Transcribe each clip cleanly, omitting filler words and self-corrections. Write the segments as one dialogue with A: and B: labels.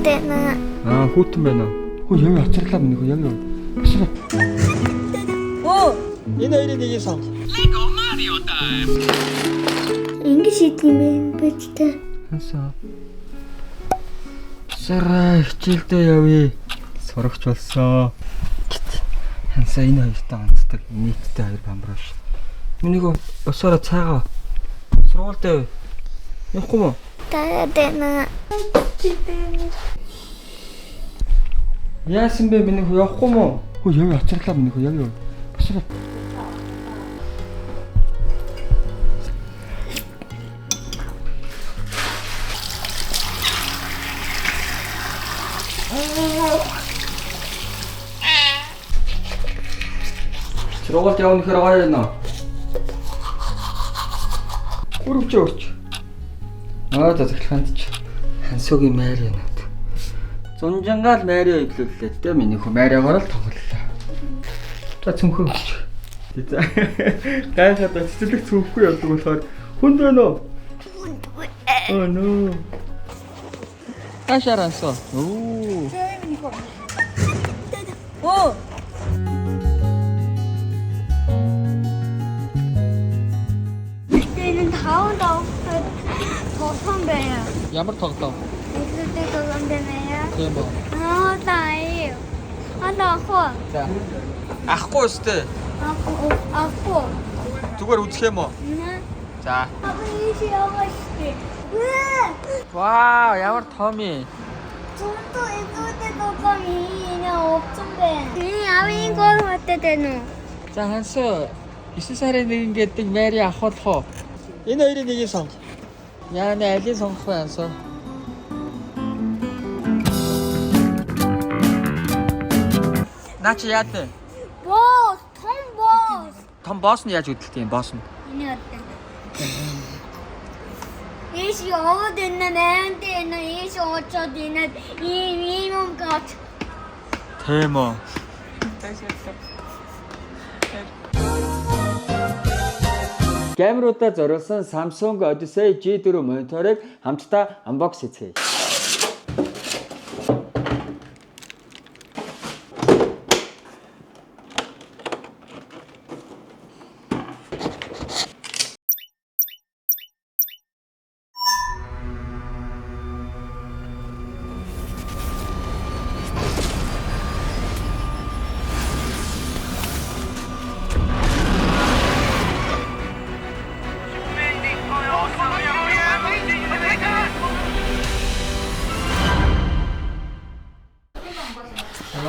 A: байна.
B: Хүүтэн байна. Хөө яа яцарлаа минь хөө яа.
C: Оо, энэ хоёрын нэгийг сонг.
D: Lego Mario time.
A: Ингэ шийдэх юм бэ бэлтэй.
B: Хасаа. Сараа хичээлдээ явъя. Сурагч болсон. Хансаа энэ хоёртай онцдаг нийтдээ хоёр бамбраш. Минийг өсөөрө цаагаа. Сургуультай явахгүй мó?
A: Таад байна.
B: Яасан бэ минийг явахгүй мó? Хөө яа яцарлаа минийг яа. Басаа. Сургуульд явна гэхээр гоё юм аа. Үрвч өрч. Захирханд ч хансуугийн майр юм. Зунжангаал майраа иглүүллээ дээ миний хөө майраагаар л тоглолоо. За цөмхөө өч. За гайхаад цэцэрлэг цөмхгүй явдаг болохоор хүнд байна уу?
A: Хүнд бай.
B: Oh no. Ашарансо. Оо.
C: Оо.
A: Тэнд хаунд авах тоглоом байна.
B: Ямар тоглоом?
A: Эцэдээ тоглоом байна.
B: Тийм ба.
A: Таа. Хоо.
B: За. Ахгүй өстэй.
A: Ако.
B: Зүгээр үзэх юм уу? За.
A: Апа ийш яваашгүй.
B: Вау, ямар том юм.
A: Зонто эцэдээ тоглоом ийна опцон байна. Авийн гол хотод байна уу?
B: За хансаа 9 сарын 1 гэдэг майри авах болох уу?
C: Энэ хоёрын нэгийг сонг.
B: Яа нэ алийг сонгох вэ хансаа? Наач яад вэ?
A: Босс, том босс.
B: Том босс нь яаж хөдөлт юм босс нь?
A: Энэ одоо. Ийш яваад энэ нэнт энэ ийш очоод энэ ийм юм гот.
B: Тийм үү. Камеруудаа зориулсан Samsung Odyssey G4 мониторыг хамтдаа unbox хийцгээе.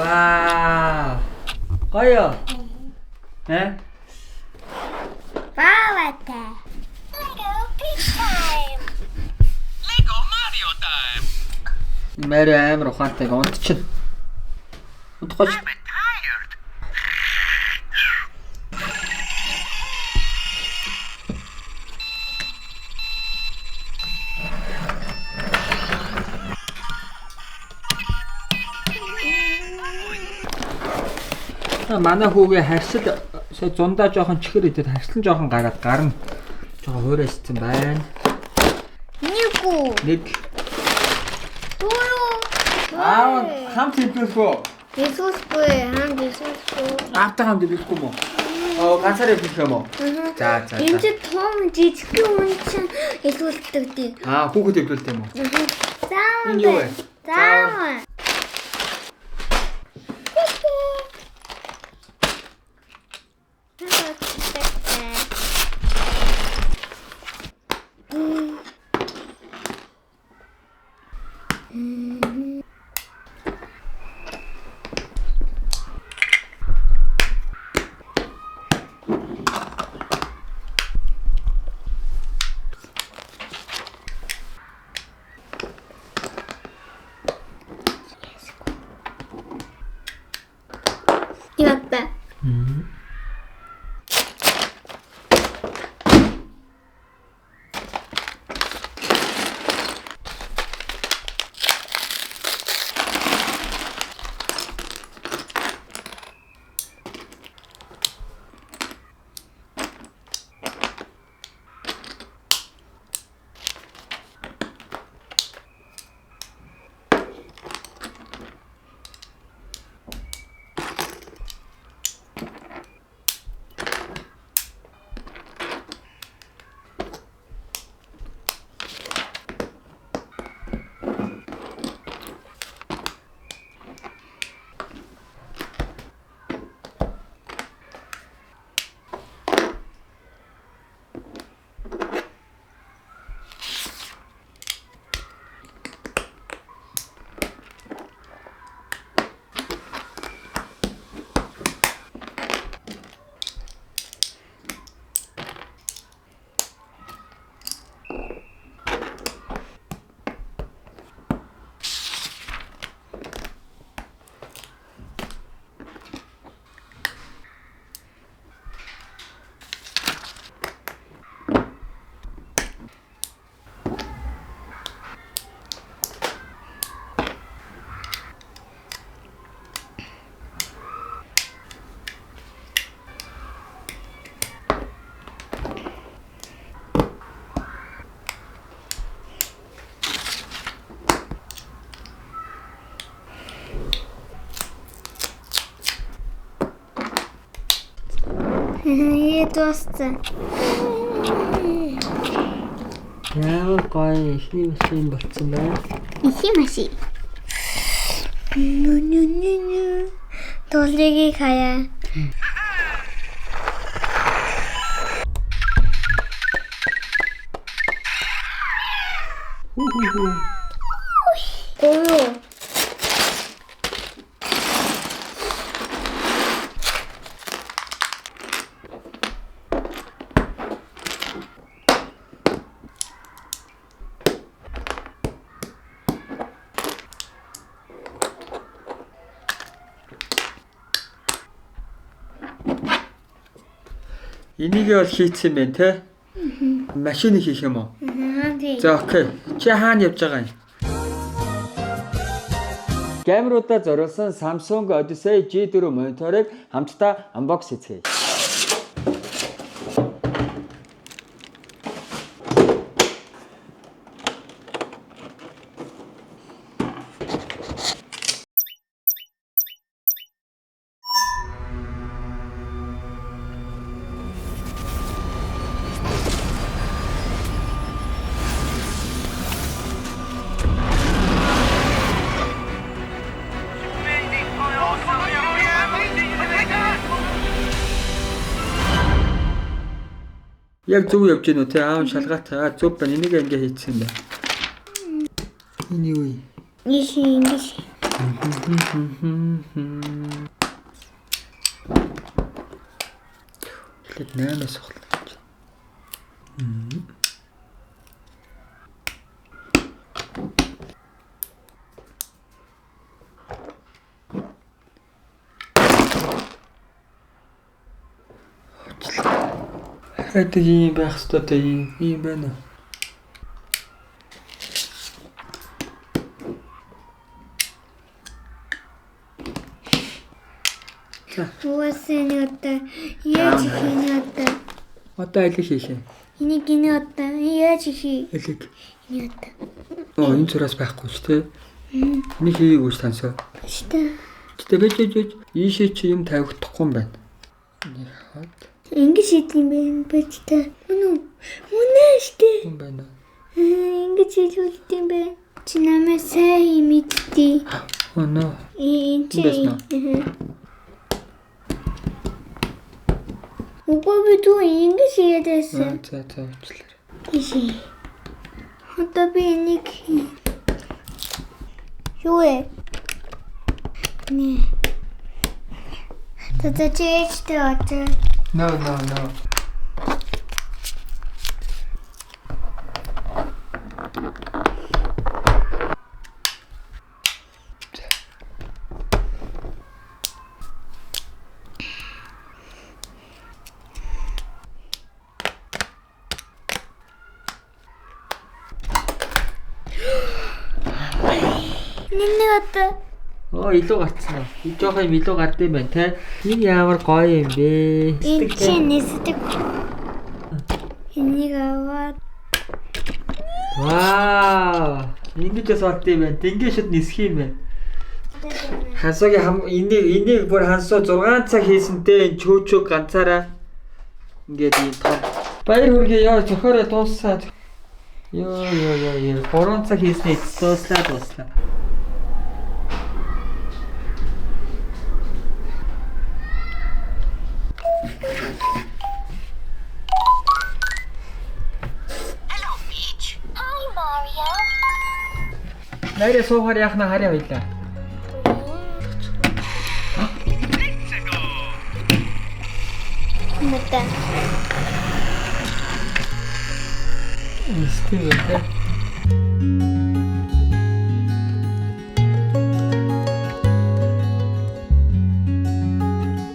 B: Вау! Гоё.
A: Баавата.
D: Lego Mario time.
B: Мэри амар ухаантай унтчихна. Унтахгүй.
D: I'm tired.
B: Манай хүүгээ харьцал сая зундаа жоохон чихэр идэт харьцал жоохон гараад гарна. Жоохон хуурайссан байна. Нэг. Аа хамт хэлбэх үү?
A: Иисусгүй, хам Иисусгүй.
B: Аавтай хамт хэлбэхгүй юм уу? Ганцаараа хэлбэх юм уу? За.
A: Энд чи том жижиг хүн чинь илүүлдэг дээ.
B: Хүүхэд хэлбэлтэй юм уу?
A: Заавал.
B: Энэ юу вэ?
A: Заавал. 이겼다. 얘 떴어.
B: Ямар гоё ихний машин болсон байна.
A: 이히마시. 누누누누. 돌리기 가야. 고요.
B: Энийг бол хийцэн байна те. Машиныг хийх юм уу?
A: 네.
B: За окей. Чи хаана явж байгаа юм? Камеруудаа зориулсан Samsung Odyssey G4 мониторыг хамтдаа unbox хийцгээе. Яг зөв явж гэнэ үү те аав шалгаатай зөв байна энийг ингээ хийчихсэн байна. Энэ юу юм?
A: 이시.
B: Эхлээд 8-аас сохлоо. Хэдэг юм байх хэвээр ийм байна.
A: 무엇을 왔다. 이어지 기니 왔다.
B: Одоо алиг хийх юм?
A: 이니 기니 왔다. 이어지 기.
B: Алиг.
A: 기니 왔다.
B: Энэ зураас байхгүй ч те. Энийг хийгээгүй ч тансаа.
A: 시다.
B: Тэгэж ийшээ чи юм тавигдахгүй юм байна.
A: Ингэж идэм бэ бачта. Мунаштэй.
B: Юм байна.
A: Ингэж идэм бэ. Чи намайг сайн мэдтий.
B: Өнөө.
A: Чи.
B: Бэснэ.
A: 오빠도 ингэж 해야 됐어.
B: За уучлаарай.
A: 이시. 어차피 이렇게. 요에. 네. 다다 제이치도 왔죠.
B: No.
A: 닌네 왔다.
B: Илүү гарцсан. И жоохон юм илүү гард юм байна те. Энэ ямар гоё юм бэ?
A: 인치 니스트. 이니가 와.
B: Вау. Ингэж болт юм байна. Ингээ шид нисэх юм байна. Хансуугийн энийг бүр хансуу 6 цаг хийсэнтэй чөөчөө ганцаараа ингээд ийм том. Баяр хүргээ яа зөхөөрөө дууссан. Ёо 3 цаг хийснээ дуслаа.
D: Hello, Peach.
A: Hi Mario.
B: Найраа суугаар яах нь харъя хоёлаа.
D: Let's go.
A: 맞다.
B: Стив.